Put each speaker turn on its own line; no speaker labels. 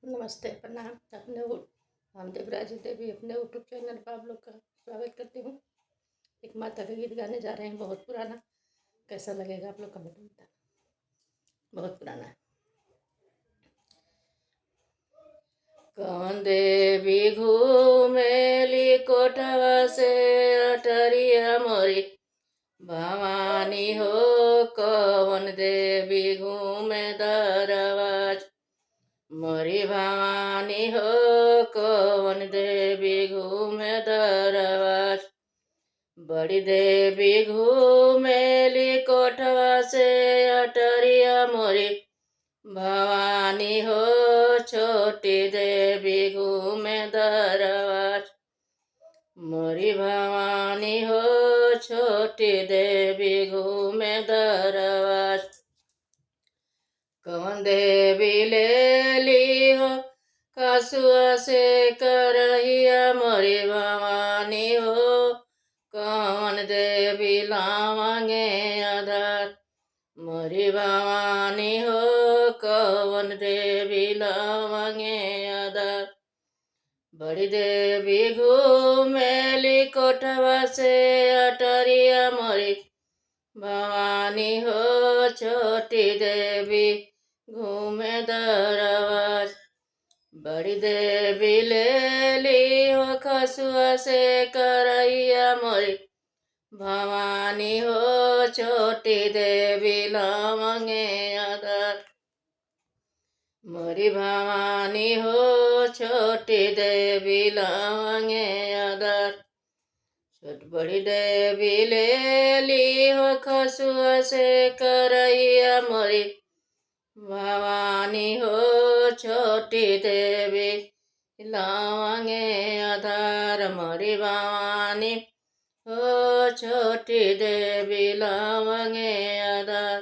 नमस्ते, प्रणाम। हम देवराज देवी अपने यूट्यूब चैनल पर आप लोग का स्वागत करती हूँ। एक माता का गीत गाने जा रहे हैं, बहुत पुराना। कैसा लगेगा आप लोग कमेंट में बताना। बहुत पुराना है। कौन देवी घूमेली कोठवा से अटरिया मोरी भवानी हो। कौन देवी घूमे दरवाज मोरी भवानी हो। कौन देवी घूमे दरबार। बड़ी देवी घूमेली कोठवा से अटरिया मोरी भवानी हो। छोटी देवी घूमे दरबार मोरी भवानी हो। छोटी देवी घूमे दरबार। कौन देवी ले ली हो कासुआ से करहिया मोरी भवानी हो। कौन देवी लावांगे आधार मोरी भवानी हो। कौन देवी लावांगे आधार। बड़ी देवी घूमेली कोठवा से अटरिया मोरी भवानी हो। छोटी देवी घूमे दरबार। बड़ी देवी ले ली हो खसुआ से करैया मोरी भवानी हो। छोटी देवी लावांगे आधार मोरी भवानी हो। छोटी देवी लावांगे आधार। छोट बड़ी देवी ले ली हो खसुआ से करैया मोरी भवानी हो। छोटी देवी लावांगे आधार मोरी भवानी हो। छोटी देवी लावांगे आधार।